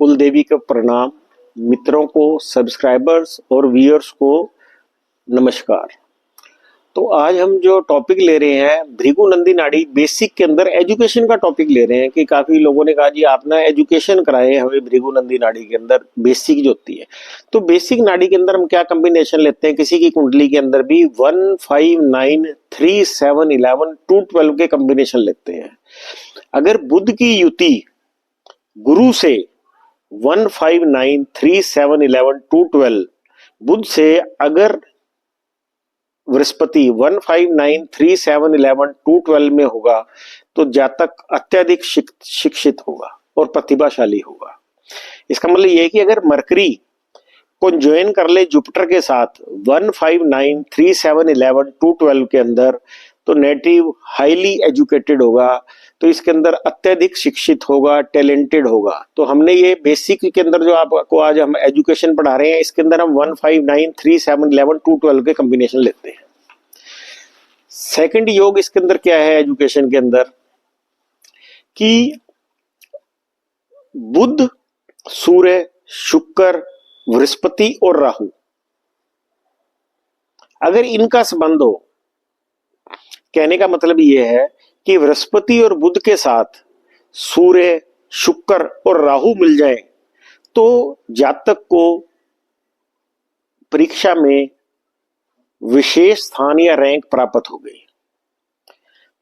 कुल देवी का प्रणाम। मित्रों को, सब्सक्राइबर्स और व्यूअर्स को नमस्कार। तो आज हम जो टॉपिक ले रहे हैं भृगु नंदी नाड़ी बेसिक के अंदर एजुकेशन का टॉपिक ले रहे हैं कि काफी लोगों ने कहा जी आप ना एजुकेशन कराए हमें भृगु नंदी नाड़ी के अंदर बेसिक जो होती है। तो बेसिक नाड़ी के अंदर हम क्या कॉम्बिनेशन लेते हैं, किसी की कुंडली के अंदर भी 1, 5, 9, 3, 7, 11, 2, 12 के कॉम्बिनेशन लेते हैं। अगर बुध की युति गुरु से 1, 5, 9, 3, 7, 11, 2, 12 बुध से अगर बृहस्पति 1, 5, 9, 3, 7, 11, 2, 12 में होगा तो जातक अत्यधिक शिक्षित होगा और प्रतिभाशाली होगा। इसका मतलब यह है कि अगर मरकरी को ज्वाइन कर ले जुपिटर के साथ 1, 5, 9, 3, 7, 11, 2, 12 के अंदर तो नेटिव हाईली एजुकेटेड होगा, तो इसके अंदर अत्यधिक शिक्षित होगा, टैलेंटेड होगा। तो हमने ये बेसिक के अंदर जो आपको आज हम एजुकेशन पढ़ा रहे हैं इसके अंदर हम 1, 5, 9, 3, 7, 11, 2, 12 के कॉम्बिनेशन लेते हैं। सेकंड योग इसके अंदर क्या है एजुकेशन के अंदर कि बुध, सूर्य, शुक्र, बृहस्पति और राहु, अगर इनका संबंध हो, कहने का मतलब यह है कि बृहस्पति और बुध के साथ सूर्य, शुक्र और राहु मिल जाए तो जातक को परीक्षा में विशेष स्थान या रैंक प्राप्त हो गई।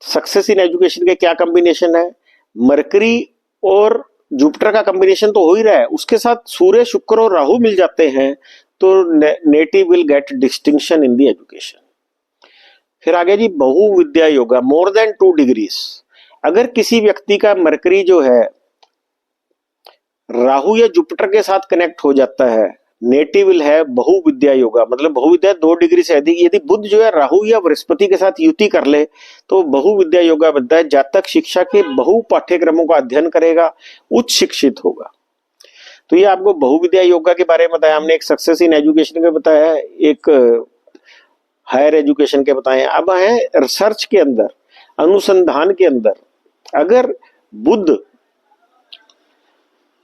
सक्सेस इन एजुकेशन के क्या कॉम्बिनेशन है, मरकरी और जुपिटर का कॉम्बिनेशन तो हो ही रहा है, उसके साथ सूर्य, शुक्र और राहु मिल जाते हैं तो native will get distinction in the education. फिर आगे जी बहुविद्या योगा मोर देन 2 डिग्रीज। अगर किसी व्यक्ति का मरकरी जो है राहु या जुपिटर के साथ कनेक्ट हो जाता है, नेटिव विल है बहुविद्या योगा, मतलब बहुविद्या 2 डिग्री से अधिक। यदि बुध जो है राहु या बृहस्पति के साथ युति कर ले तो बहुविद्या योगा बनता है। जातक शिक्षा के बहु पाठ्यक्रमों का अध्ययन करेगा, उच्च शिक्षित होगा। तो ये आपको बहुविद्या योगा के बारे में बताया हमने, एक सक्सेस इन एजुकेशन के बताया, एक हायर एजुकेशन के बताए। अब है रिसर्च के अंदर, अनुसंधान के अंदर, अगर बुध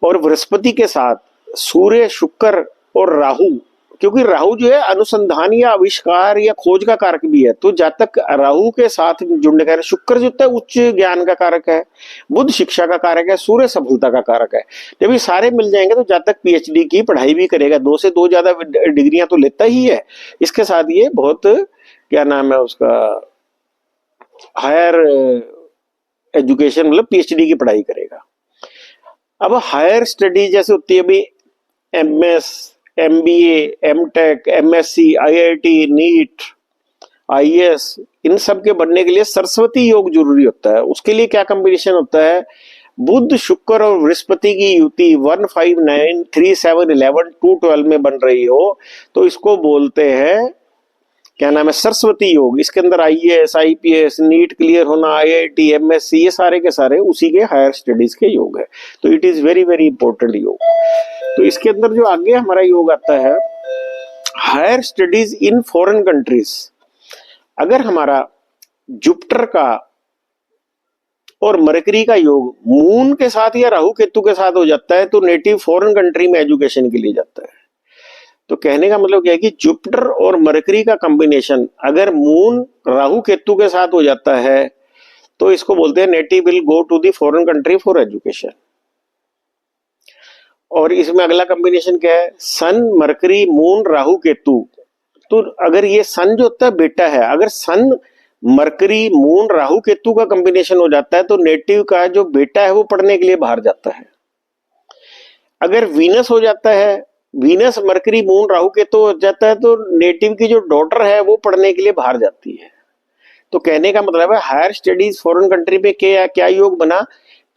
और बृहस्पति के साथ सूर्य, शुक्र और राहु, क्योंकि राहु जो है अनुसंधान या आविष्कार या खोज का कारक भी है, तो जातक राहु के साथ जुड़ने का, शुक्र जो है उच्च ज्ञान का कारक है, बुध शिक्षा का कारक है, सूर्य सफलता का कारक है। जब ये सारे मिल जाएंगे तो जातक पीएचडी की पढ़ाई भी करेगा, 2 से 2 ज्यादा डिग्रियां तो लेता ही है। इसके साथ ये बहुत क्या नाम है उसका हायर एजुकेशन मतलब पीएचडी की पढ़ाई करेगा। अब हायर स्टडी जैसे होती है अभी MS, MBA, MTech, MSc, IIT, NEET, IAS, इन सब के बनने के लिए सरस्वती योग जरूरी होता है। उसके लिए क्या कॉम्बिनेशन होता है, बुध, शुक्र और बृहस्पति की युति 1, 5, 9, 3, 7, 11, 2, 12 में बन रही हो तो इसको बोलते हैं क्या नाम है सरस्वती योग। इसके अंदर आईएएस, आईपीएस, नीट क्लियर होना, आईआईटी, एमएससी, ये सारे के सारे उसी के हायर स्टडीज के योग है। तो it is very very important योग। तो इसके अंदर जो आगे हमारा योग आता है higher studies in foreign countries. अगर हमारा जुपिटर का और मरकरी का योग मून के साथ या राहु केतु के साथ हो जाता है तो नेटिव फॉरेन कंट्री में एजुकेशन के लिए जाता है। तो कहने का मतलब क्या है कि जुपिटर और मरकरी का कॉम्बिनेशन अगर मून राहु केतु के साथ हो जाता है तो इसको बोलते हैं native will go to the foreign country for education. और इसमें अगला कॉम्बिनेशन क्या है, sun, Mercury, moon, Rahu, Ketu. तो अगर ये सन जो होता है बेटा है, अगर सन, मरकरी, मून, राहु, केतु का कॉम्बिनेशन हो जाता है तो नेटिव का जो बेटा है वो पढ़ने के लिए बाहर जाता है। अगर वीनस हो जाता है, Venus, mercury, moon, Rahu, Ketu हो जाता है तो नेटिव की जो डॉटर है वो पढ़ने के लिए बाहर जाती है। तो कहने का मतलब है हायर स्टडीज फॉरेन कंट्री में क्या योग बना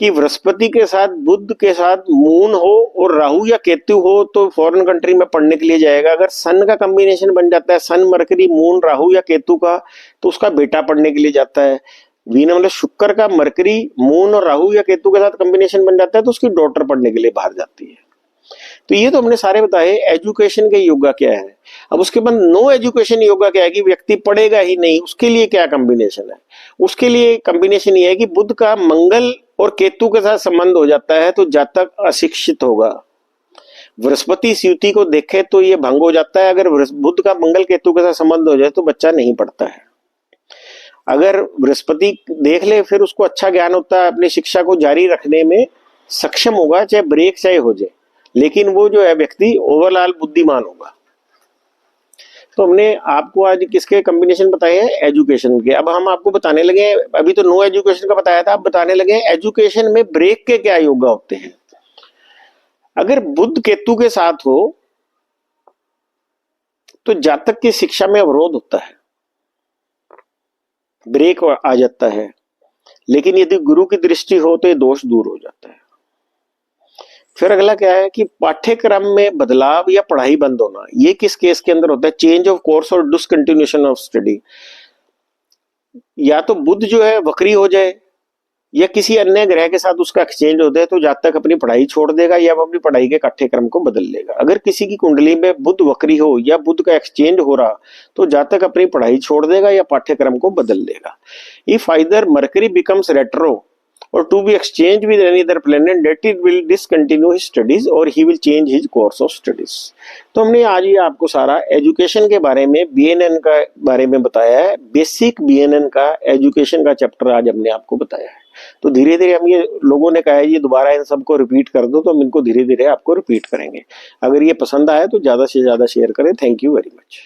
कि बृहस्पति के साथ बुध के साथ मून हो और राहु या केतु हो तो फॉरेन कंट्री में पढ़ने के लिए जाएगा। अगर सन का कॉम्बिनेशन बन जाता है, सन, मरकरी, मून, राहु या केतु का, तो उसका बेटा पढ़ने के लिए जाता है। वीना मतलब शुक्र का मरकरी, मून और राहु या केतु के साथ कॉम्बिनेशन बन जाता है तो उसकी डॉटर पढ़ने के लिए बाहर जाती है। तो ये तो हमने सारे बताए एजुकेशन के योगा क्या है। अब उसके बाद नो एजुकेशन योगा क्या है कि व्यक्ति पढ़ेगा ही नहीं, उसके लिए क्या कॉम्बिनेशन है। उसके लिए कॉम्बिनेशन ये है कि बुध का मंगल और केतु के साथ संबंध हो जाता है तो जातक अशिक्षित होगा, बृहस्पति इस युति को देखे तो ये भंग हो जाता है। अगर बुध का मंगल केतु के साथ संबंध हो जाए तो बच्चा नहीं पढ़ता है। अगर बृहस्पति देख ले फिर उसको अच्छा ज्ञान होता है, अपनी शिक्षा को जारी रखने में सक्षम होगा, चाहे ब्रेक चाहे हो जाए, लेकिन वो जो है व्यक्ति ओवरऑल बुद्धिमान होगा। तो हमने आपको आज किसके कॉम्बिनेशन बताए हैं? एजुकेशन के। अब हम आपको बताने लगे, अभी तो नो एजुकेशन का बताया था, अब बताने लगे एजुकेशन में ब्रेक के क्या योगा होते हैं। अगर बुध केतु के साथ हो तो जातक की शिक्षा में अवरोध होता है, ब्रेक आ जाता है। लेकिन यदि गुरु की दृष्टि हो तो ये दोष दूर हो जाता है। फिर अगला क्या है कि पाठ्यक्रम में बदलाव या पढ़ाई बंद होना, ये किस केस के अंदर होता है? चेंज ऑफ कोर्स और डिसकंटिन्यूएशन ऑफ स्टडी। या तो बुध जो है वक्री हो जाए या किसी अन्य ग्रह के साथ उसका एक्सचेंज होता है तो जातक अपनी पढ़ाई छोड़ देगा या वो अपनी पढ़ाई के पाठ्यक्रम को बदल लेगा। अगर किसी की कुंडली में बुध वक्री हो या बुध का एक्सचेंज हो रहा तो जातक अपनी पढ़ाई छोड़ देगा या पाठ्यक्रम को बदल लेगा। If either mercury becomes retro or to be exchanged with any other planet, that it will discontinue his studies or he will change his course of studies। तो हमने आज ये आपको सारा एजुकेशन के बारे में, बीएनएन का बारे में बताया है। बेसिक बीएनएन का एजुकेशन का चैप्टर आज हमने आपको बताया है। तो धीरे धीरे हम, ये लोगों ने कहा है ये दोबारा इन सबको रिपीट कर दो, तो हम इनको धीरे धीरे आपको रिपीट करेंगे। अगर ये पसंद आए तो ज्यादा से ज्यादा शेयर करें। Thank you very much.